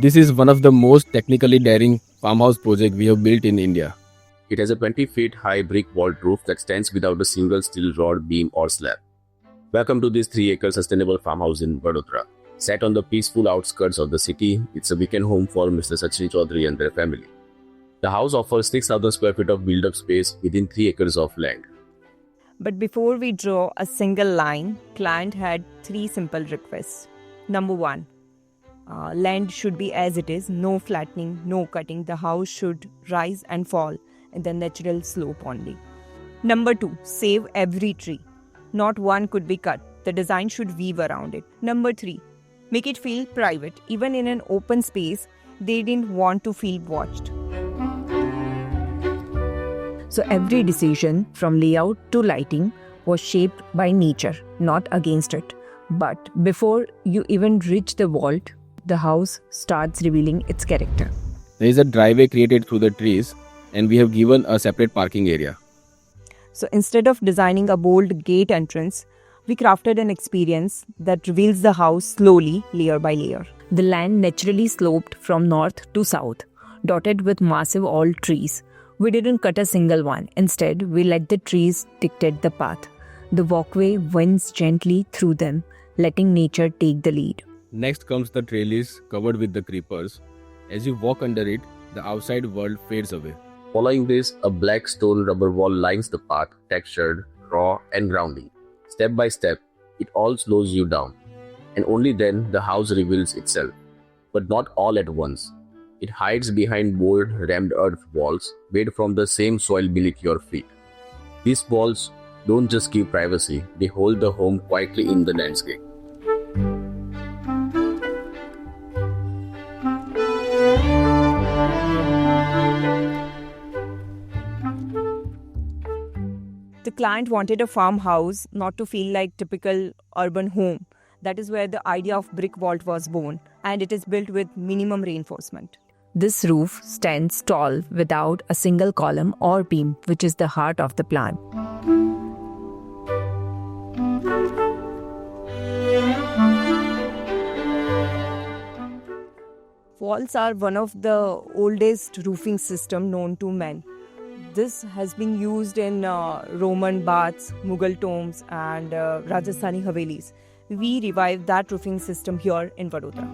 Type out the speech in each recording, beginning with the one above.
This is one of the most technically daring farmhouse projects we have built in India. It has a 20 feet high brick vault roof that stands without a single steel rod, beam, or slab. Welcome to this 3-acre sustainable farmhouse in Vadodara. Set on the peaceful outskirts of the city, it's a weekend home for Mr. Sachin Chaudhary and their family. The house offers 6,000 square feet of built-up space within 3 acres of land. But before we draw a single line, client had 3 simple requests. Number 1, land should be as it is, no flattening, no cutting. The house should rise and fall in the natural slope only. Number 2, save every tree. Not one could be cut. The design should weave around it. Number 3, make it feel private. Even in an open space, they didn't want to feel watched. So every decision from layout to lighting was shaped by nature, not against it. But before you even reach the vault, the house starts revealing its character. There is a driveway created through the trees, and we have given a separate parking area. So instead of designing a bold gate entrance, we crafted an experience that reveals the house slowly, layer by layer. The land naturally sloped from north to south, dotted with massive old trees. We didn't cut a single one. Instead, we let the trees dictate the path. The walkway winds gently through them, letting nature take the lead. Next comes the trellis covered with the creepers. As you walk under it, the outside world fades away. Following this, a black stone rubber wall lines the path, textured, raw, and grounding. Step by step, it all slows you down. And only then the house reveals itself. But not all at once. It hides behind bold, rammed earth walls made from the same soil beneath your feet. These walls don't just give privacy, they hold the home quietly in the landscape. The client wanted a farmhouse not to feel like typical urban home. That is where the idea of brick vault was born, and it is built with minimum reinforcement. This roof stands tall without a single column or beam, which is the heart of the plan. Walls are one of the oldest roofing system known to man. This has been used in Roman baths, Mughal tombs and Rajasthani Havelis. We revived that roofing system here in Vadodara.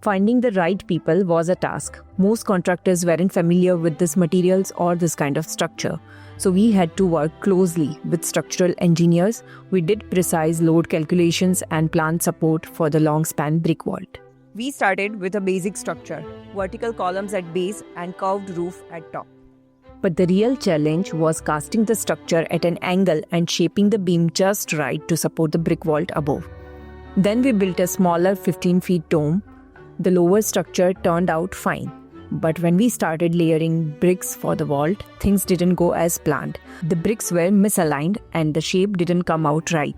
Finding the right people was a task. Most contractors weren't familiar with these materials or this kind of structure. So we had to work closely with structural engineers. We did precise load calculations and planned support for the long span brick vault. We started with a basic structure, vertical columns at base and curved roof at top. But the real challenge was casting the structure at an angle and shaping the beam just right to support the brick vault above. Then we built a smaller 15 feet dome. The lower structure turned out fine. But when we started layering bricks for the vault, things didn't go as planned. The bricks were misaligned and the shape didn't come out right.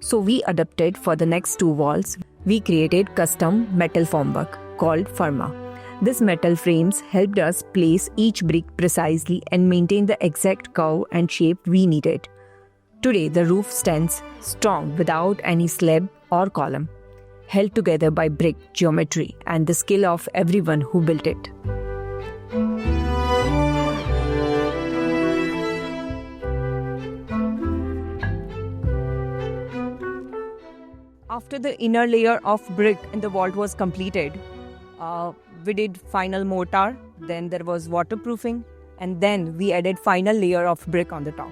So we adapted for the next 2 walls. We created custom metal formwork called Firma. This metal frames helped us place each brick precisely and maintain the exact curve and shape we needed. Today, the roof stands strong without any slab or column, held together by brick geometry and the skill of everyone who built it. After the inner layer of brick in the vault was completed, we did final mortar, then there was waterproofing, and then we added final layer of brick on the top,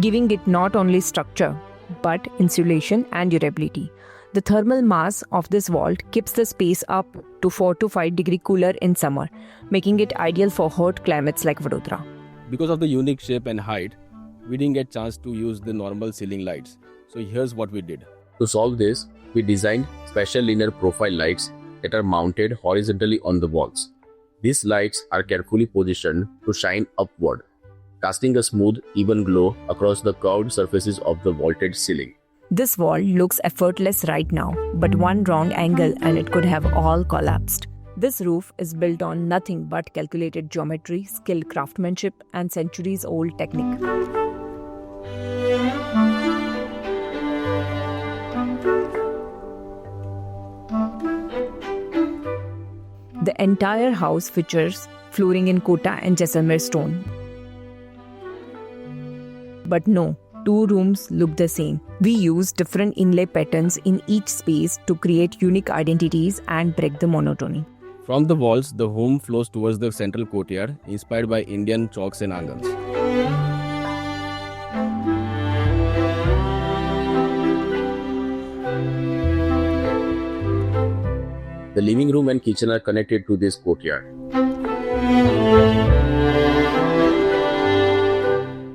giving it not only structure but insulation and durability. The thermal mass of this vault keeps the space up to 4 to 5 degrees cooler in summer, making it ideal for hot climates like Vadodara. Because of the unique shape and height, we didn't get chance to use the normal ceiling lights. So here's what we did. To solve this, we designed special linear profile lights that are mounted horizontally on the walls. These lights are carefully positioned to shine upward, casting a smooth, even glow across the curved surfaces of the vaulted ceiling. This wall looks effortless right now, but one wrong angle and it could have all collapsed. This roof is built on nothing but calculated geometry, skilled craftsmanship, and centuries-old technique. The entire house features flooring in Kota and Jaisalmer stone. But no, two rooms look the same. We use different inlay patterns in each space to create unique identities and break the monotony. From the walls, the home flows towards the central courtyard, inspired by Indian chowks and angans. The living room and kitchen are connected to this courtyard.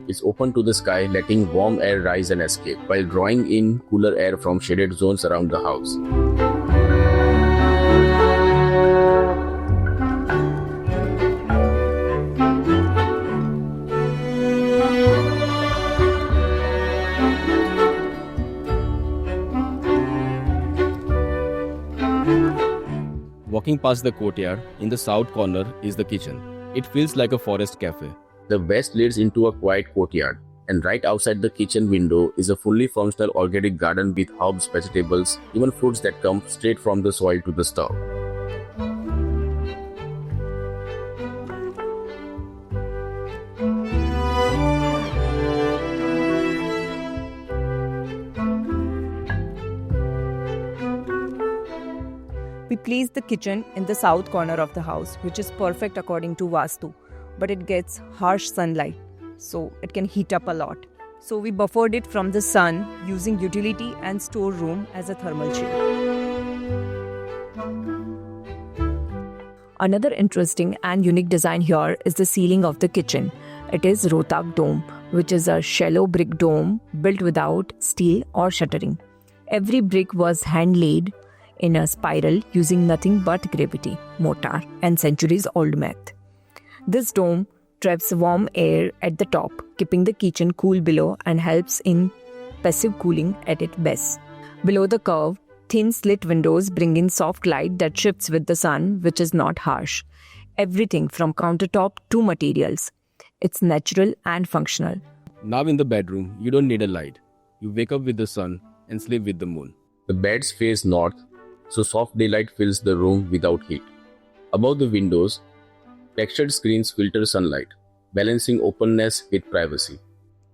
It's open to the sky, letting warm air rise and escape, while drawing in cooler air from shaded zones around the house. Walking past the courtyard, in the south corner is the kitchen. It feels like a forest cafe. The west leads into a quiet courtyard, and right outside the kitchen window is a fully functional organic garden with herbs, vegetables, even fruits that come straight from the soil to the stove. We placed the kitchen in the south corner of the house, which is perfect according to Vastu, but it gets harsh sunlight, so it can heat up a lot. So we buffered it from the sun using utility and storeroom as a thermal shield. Another interesting and unique design here is the ceiling of the kitchen. It is Rohtak dome, which is a shallow brick dome built without steel or shuttering. Every brick was hand-laid in a spiral using nothing but gravity, mortar, and centuries-old math. This dome traps warm air at the top, keeping the kitchen cool below and helps in passive cooling at its best. Below the curve, thin slit windows bring in soft light that shifts with the sun, which is not harsh. Everything from countertop to materials. It's natural and functional. Now in the bedroom, you don't need a light. You wake up with the sun and sleep with the moon. The beds face north, so soft daylight fills the room without heat. Above the windows, textured screens filter sunlight, balancing openness with privacy.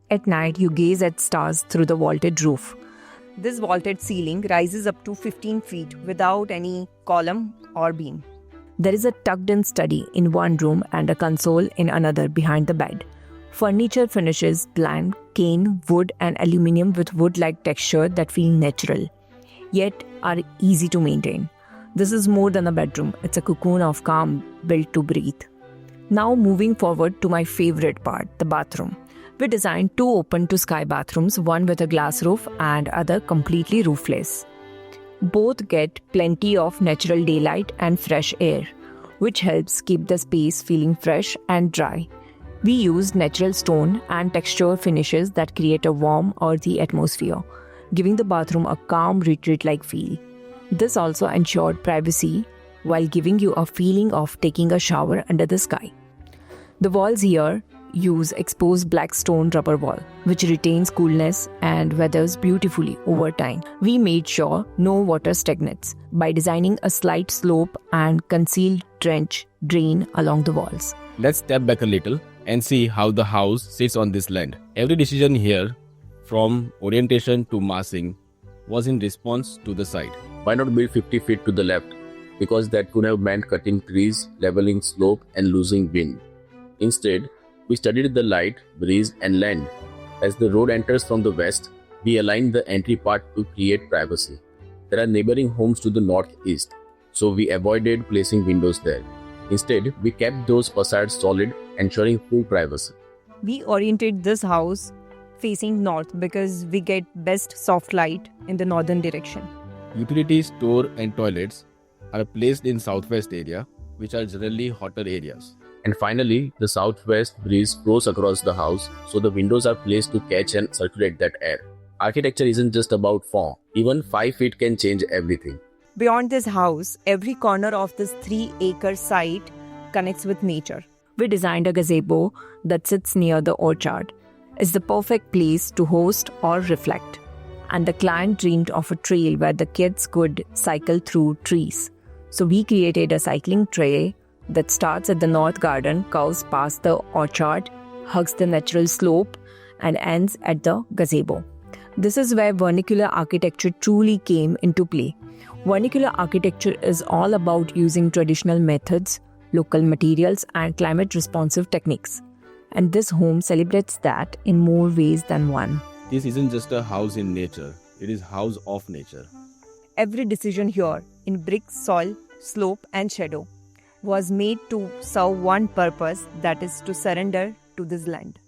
At night, you gaze at stars through the vaulted roof. This vaulted ceiling rises up to 15 feet without any column or beam. There is a tucked-in study in one room and a console in another behind the bed. Furniture finishes bland, cane, wood and aluminium with wood-like texture that feel natural, yet are easy to maintain. This is more than a bedroom, it's a cocoon of calm built to breathe. Now moving forward to my favorite part, the bathroom. We designed two open-to-sky bathrooms, one with a glass roof and other completely roofless. Both get plenty of natural daylight and fresh air, which helps keep the space feeling fresh and dry. We used natural stone and texture finishes that create a warm, earthy atmosphere, giving the bathroom a calm retreat-like feel. This also ensured privacy while giving you a feeling of taking a shower under the sky. The walls here use exposed black stone rubber wall, which retains coolness and weathers beautifully over time. We made sure no water stagnates by designing a slight slope and concealed trench drain along the walls. Let's step back a little and see how the house sits on this land. Every decision here, from orientation to massing, was in response to the site. Why not build 50 feet to the left? Because that could have meant cutting trees, leveling slope, and losing wind. Instead, we studied the light, breeze, and land. As the road enters from the west, we aligned the entry path to create privacy. There are neighboring homes to the northeast, so we avoided placing windows there. Instead, we kept those facades solid, ensuring full privacy. We oriented this house facing north because we get best soft light in the northern direction. Utilities, store and toilets are placed in southwest area, which are generally hotter areas. And finally, the southwest breeze blows across the house, so the windows are placed to catch and circulate that air. Architecture isn't just about form. Even 5 feet can change everything. Beyond this house, every corner of this 3-acre site connects with nature. We designed a gazebo that sits near the orchard. It's the perfect place to host or reflect. And the client dreamed of a trail where the kids could cycle through trees. So we created a cycling trail that starts at the north garden, curves past the orchard, hugs the natural slope, and ends at the gazebo. This is where vernacular architecture truly came into play. Vernacular architecture is all about using traditional methods, local materials, and climate-responsive techniques. And this home celebrates that in more ways than one. This isn't just a house in nature, it is house of nature. Every decision here, in brick, soil, slope, and shadow, was made to serve one purpose, that is to surrender to this land.